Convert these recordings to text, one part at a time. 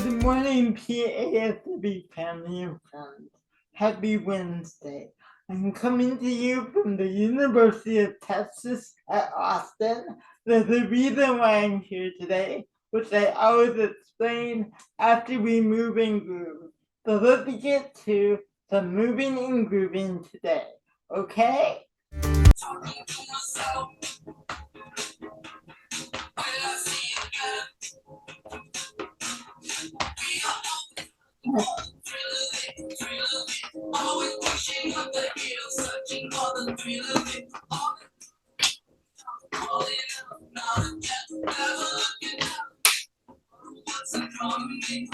Good morning, PASB family and friends. Happy Wednesday. I'm coming to you from the University of Texas at Austin. There's a reason why I'm here today, which I always explain after we move and groove. So let's get to some moving and grooving today, okay? Talking to myself. Always pushing up the hill, searching for the thrill of it. Falling up, not yet, never looking up. What's in front of me?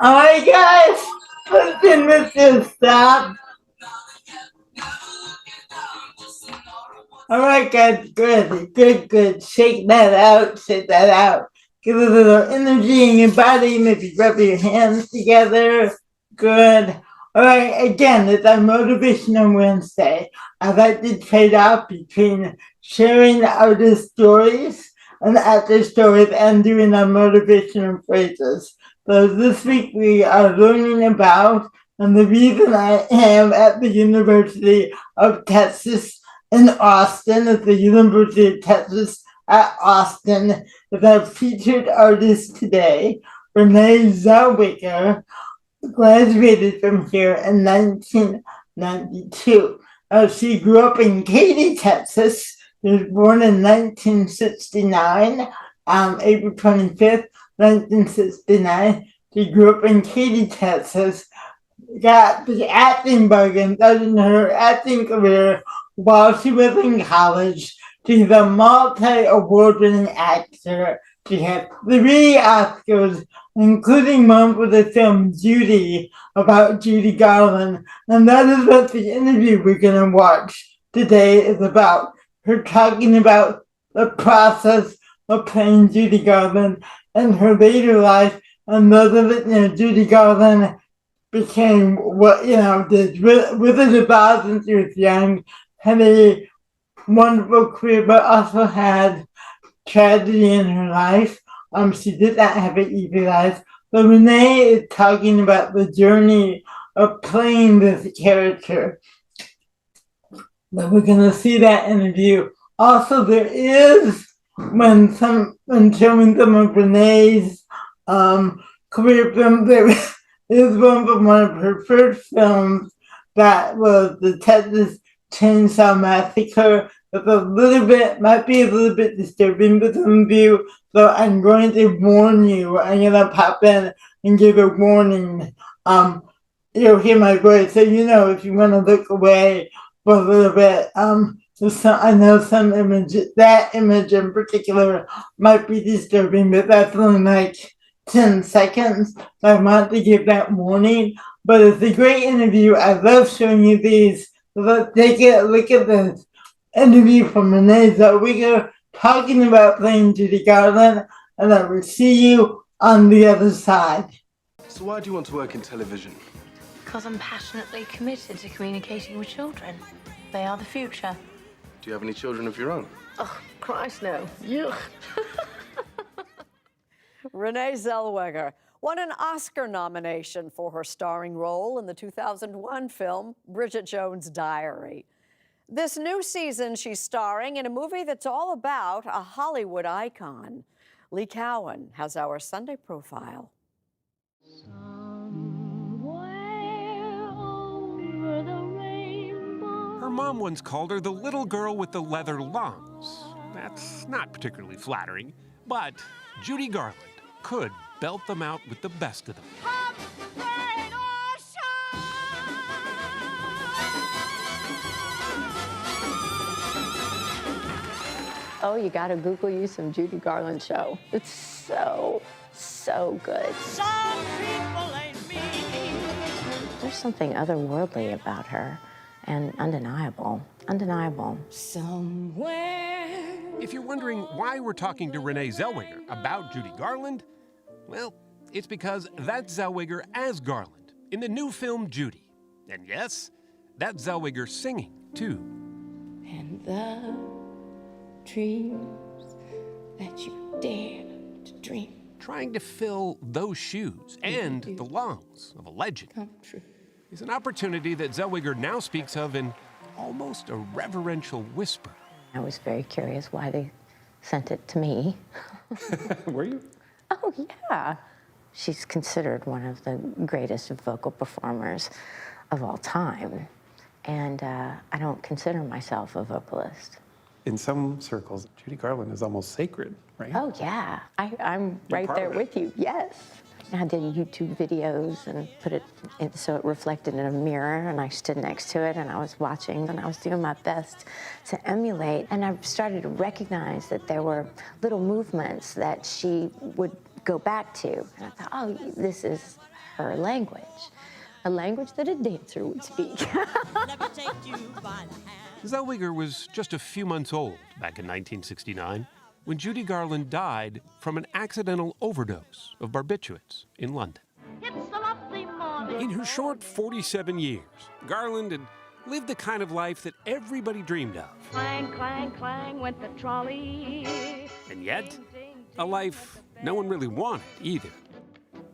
Alright guys, listen, this is stop. Alright guys, good. Shake that out. Give it a little energy in your body, maybe rub your hands together. Good. Alright, again, it's our Motivational Wednesday. I like to trade off between sharing artist stories and actor stories and doing our motivational phrases. So this week we are learning about, and the reason I am at the University of Texas in Austin, at the University of Texas at Austin, is our featured artist today, Renee Zellweger, graduated from here in 1992. She grew up in Katy, Texas. She was born in 1969, April 25th, 1969. She grew up in Katy, Texas. Got the acting bug and started her acting career while she was in college. She's a multi-award-winning actor. She has 3 Oscars, including one for the film Judy, about Judy Garland. And that is what the interview we're going to watch today is about. Her talking about the process of playing Judy Garland and her later life, and whether Judy Garland became what did Wizard of Oz when she was young, had a wonderful career, but also had tragedy in her life. She did not have an easy life. But Renee is talking about the journey of playing this character. But we're gonna see that interview. Also, there is when showing some of Renee's career film, there is one from one of her first films that was the Texas Chainsaw Massacre. It's might be a little bit disturbing for some of you, so I'm going to warn you. I'm gonna pop in and give a warning. You'll hear my voice, so if you want to look away for a little bit. I know some images, that image in particular might be disturbing, but that's only like 10 seconds. So I want to give that warning. But it's a great interview. I love showing you these. So let's take a look at this interview from Renee Zellweger talking about playing Judy Garland, and I will see you on the other side. So why do you want to work in television? Because I'm passionately committed to communicating with children. They are the future. Do you have any children of your own? Oh, Christ, no. Yuck. Renee Zellweger won an Oscar nomination for her starring role in the 2001 film Bridget Jones' Diary. This new season, she's starring in a movie that's all about a Hollywood icon. Lee Cowan has our Sunday profile. Her mom once called her the little girl with the leather lungs. That's not particularly flattering, but Judy Garland could belt them out with the best of them. Oh, you gotta Google you some Judy Garland show. It's so good. Some people ain't me. There's something otherworldly about her and undeniable. Somewhere. If you're wondering why we're talking to Renee Zellweger about Judy Garland, well, it's because that's Zellweger as Garland in the new film Judy. And yes, that's Zellweger singing, too. And the dreams that you dare to dream Trying to fill those shoes and the lungs of a legend come true. is an opportunity that Zellweger now speaks of in almost a reverential whisper. I was very curious why they sent it to me. Were you? Oh, yeah. She's considered one of the greatest vocal performers of all time. And I don't consider myself a vocalist. In some circles, Judy Garland is almost sacred, right? Oh, yeah. I'm right part there of it. with you, yes. I did YouTube videos and put it in, so it reflected in a mirror, and I stood next to it and I was watching and I was doing my best to emulate. And I started to recognize that there were little movements that she would go back to. And I thought, oh, this is her language, a language that a dancer would speak. Let me take you by the hand. Zellweger was just a few months old back in 1969 when Judy Garland died from an accidental overdose of barbiturates in London. In her short 47 years, Garland had lived the kind of life that everybody dreamed of. Clang, clang, clang went the trolley. And yet, a life no one really wanted either.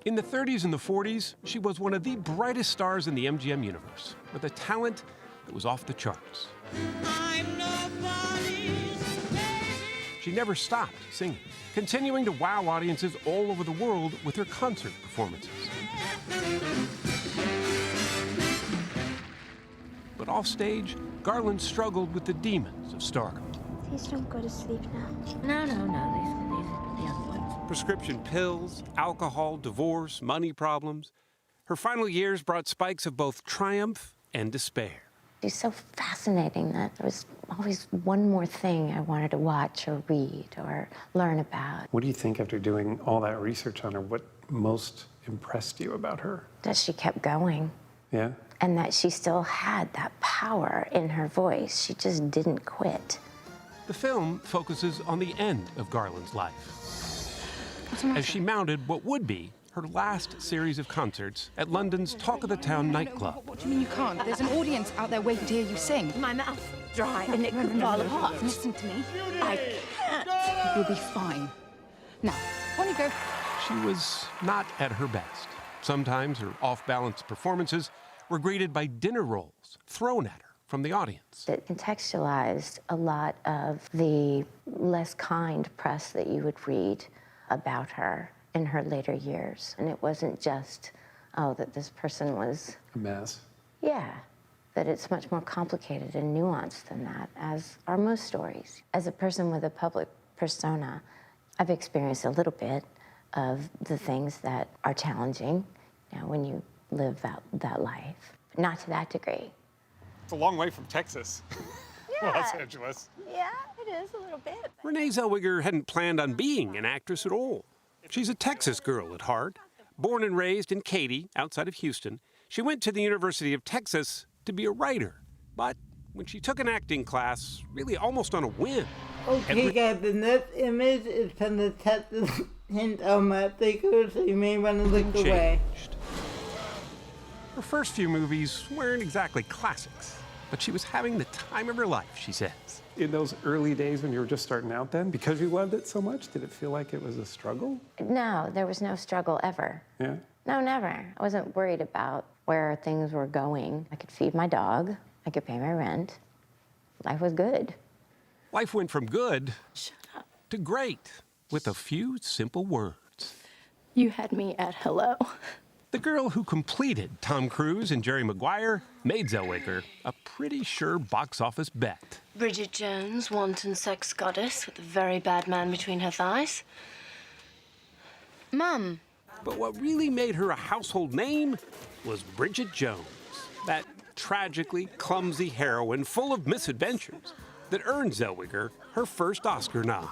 In the 30s and the 40s, she was one of the brightest stars in the MGM universe, with a talent that was off the charts. I'm nobody's baby. She never stopped singing, continuing to wow audiences all over the world with her concert performances. But offstage, Garland struggled with the demons of stardom. Please don't go to sleep now. No, these are the other ones. Prescription pills, alcohol, divorce, money problems. Her final years brought spikes of both triumph and despair. She's so fascinating that there was always one more thing I wanted to watch or read or learn about. What do you think after doing all that research on her? What most impressed you about her? That she kept going Yeah? and that she still had that power in her voice. She just didn't quit. The film focuses on the end of Garland's life, as she mounted what would be her last series of concerts at London's Talk of the Town nightclub. What do you mean you can't? There's an audience out there waiting to hear you sing. My mouth dry and it could fall apart. Listen to me. I can't. You'll be fine. Now, on you go. She was not at her best. Sometimes her off-balance performances were greeted by dinner rolls thrown at her from the audience. It contextualized a lot of the less kind press that you would read about her in her later years. And it wasn't just, oh, that this person was, A mess. yeah, that it's much more complicated and nuanced than that, as are most stories. As a person with a public persona, I've experienced a little bit of the things that are challenging, you know, when you live out that life. Not to that degree. It's a long way from Texas, Los Angeles. Yeah, it is a little bit. Renee Zellweger hadn't planned on being an actress at all. She's a Texas girl at heart. Born and raised in Katy, outside of Houston, she went to the University of Texas to be a writer. But when she took an acting class, really almost on a whim, Okay, guys, the next image is from the Texas hint on my thinker, so you may want to look away. changed. Her first few movies weren't exactly classics, but she was having the time of her life, she says. In those early days when you were just starting out then, because you loved it so much, did it feel like it was a struggle? No, there was no struggle ever. Yeah? No, never. I wasn't worried about where things were going. I could feed my dog. I could pay my rent. Life was good. Life went from good to great with a few simple words. You had me at hello. The girl who completed Tom Cruise and Jerry Maguire made Zellweger a pretty sure box office bet. Bridget Jones, wanton sex goddess with a very bad man between her thighs. Mum. But what really made her a household name was Bridget Jones, that tragically clumsy heroine full of misadventures that earned Zellweger her first Oscar nod.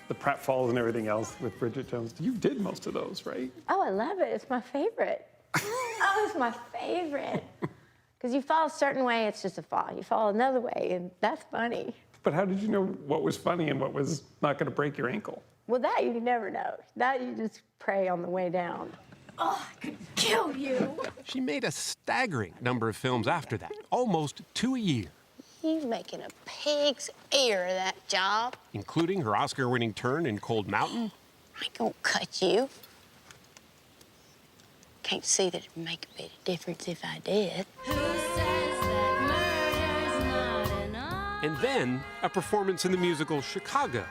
The pratfalls and everything else with Bridget Jones, you did most of those, right? Oh, I love it. It's my favorite. Oh, it's my favorite. Because you fall a certain way, it's just a fall. You fall another way, and that's funny. But how did you know what was funny and what was not going to break your ankle? Well, that you never know. That you just pray on the way down. Oh, I could kill you. She made a staggering number of films after that, almost 2 a year. He's making a pig's ear of that job. Including her Oscar-winning turn in Cold Mountain. I ain't gonna cut you. Can't see that it'd make a bit of difference if I did. And then a performance in the musical Chicago.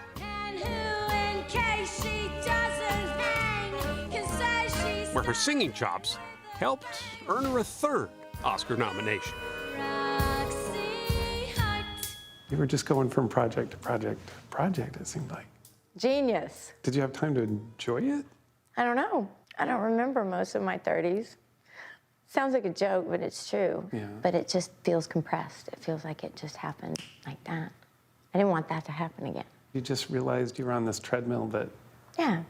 Where her singing chops helped earn her a third Oscar nomination. You were just going from project to project to project, it seemed like. Genius. Did you have time to enjoy it? I don't know. I don't remember most of my 30s. Sounds like a joke, but it's true. Yeah. But it just feels compressed. It feels like it just happened like that. I didn't want that to happen again. You just realized you were on this treadmill that... Yeah,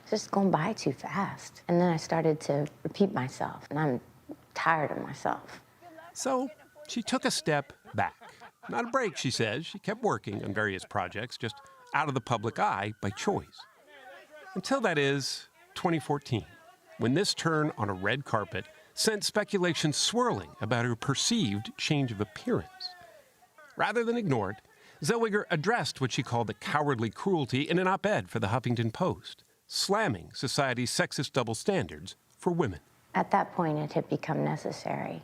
it's just going by too fast. And then I started to repeat myself, and I'm tired of myself. So she took a step back. Not a break, she says. She kept working on various projects, just out of the public eye by choice. Until that is 2014, when this turn on a red carpet sent speculation swirling about her perceived change of appearance. Rather than ignore it, Zellweger addressed what she called the cowardly cruelty in an op-ed for the Huffington Post, slamming society's sexist double standards for women. At that point, it had become necessary,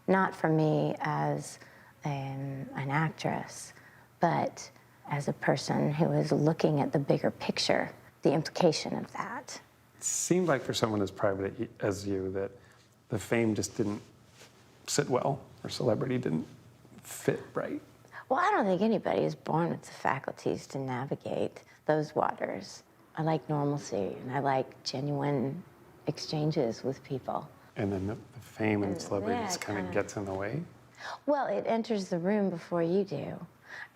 not for me as an actress, but as a person who is looking at the bigger picture, the implication of that. It seemed like for someone as private as you that the fame just didn't sit well, or celebrity didn't fit right. Well, I don't think anybody is born with the faculties to navigate those waters. I like normalcy, and I like genuine exchanges with people. And then the fame and celebrity just kind of gets in the way? Well, it enters the room before you do.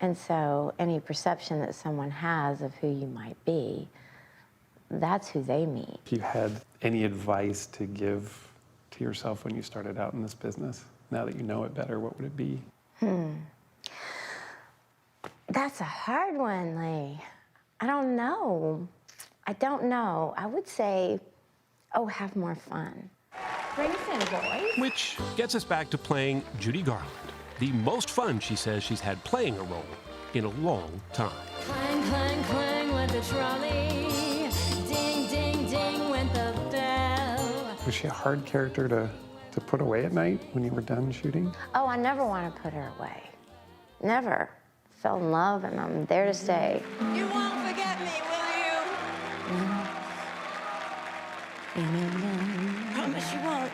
And so any perception that someone has of who you might be, that's who they meet. If you had any advice to give to yourself when you started out in this business, now that you know it better, what would it be? That's a hard one, Lee. I don't know. I would say, oh, have more fun. Bring us in, boys. Which gets us back to playing Judy Garland, the most fun she says she's had playing a role in a long time. Clang, clang, clang went the trolley. Ding, ding, ding went the bell. Was she a hard character to put away at night when you were done shooting? Oh, I never want to put her away. Never. Fell in love, and I'm there to stay. You won't forget me, will you? Promise you won't.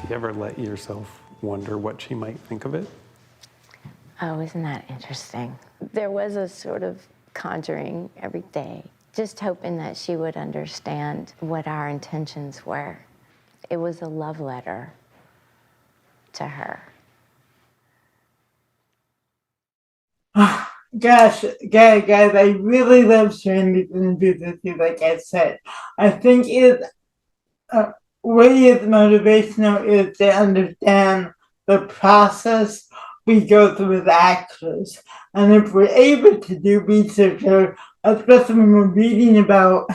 Do you ever let yourself wonder what she might think of it? Oh, isn't that interesting? There was a sort of conjuring every day, just hoping that she would understand what our intentions were. It was a love letter to her. Gosh, guys, I really love sharing these interviews with you, like I said. I think it's way as motivational is to understand the process we go through as actors. And if we're able to do research, or especially when we're reading about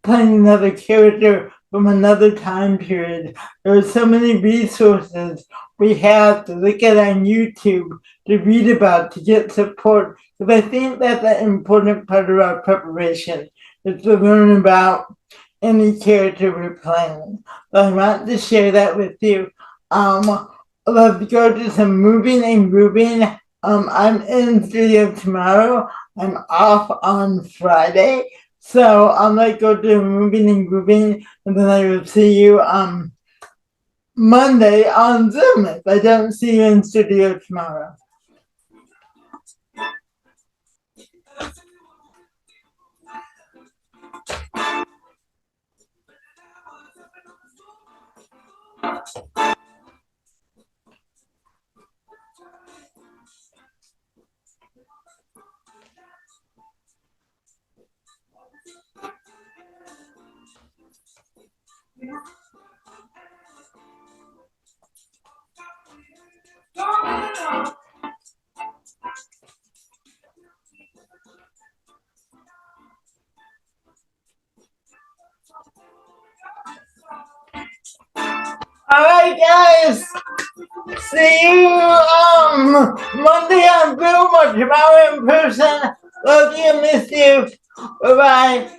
playing another character from another time period, there are so many resources we have to look at on YouTube, to read about, to get support. Because I think that's an important part of our preparation, is to learn about any character we're playing. So I want to share that with you. Let's go to some moving and grooving. I'm in studio tomorrow. I'm off on Friday. So I'm going to go to moving and grooving, and then I will see you Monday on Zoom if I don't see you in studio tomorrow. Alright guys, see you Monday on Zoom or tomorrow in person. Love you, miss you. Bye bye.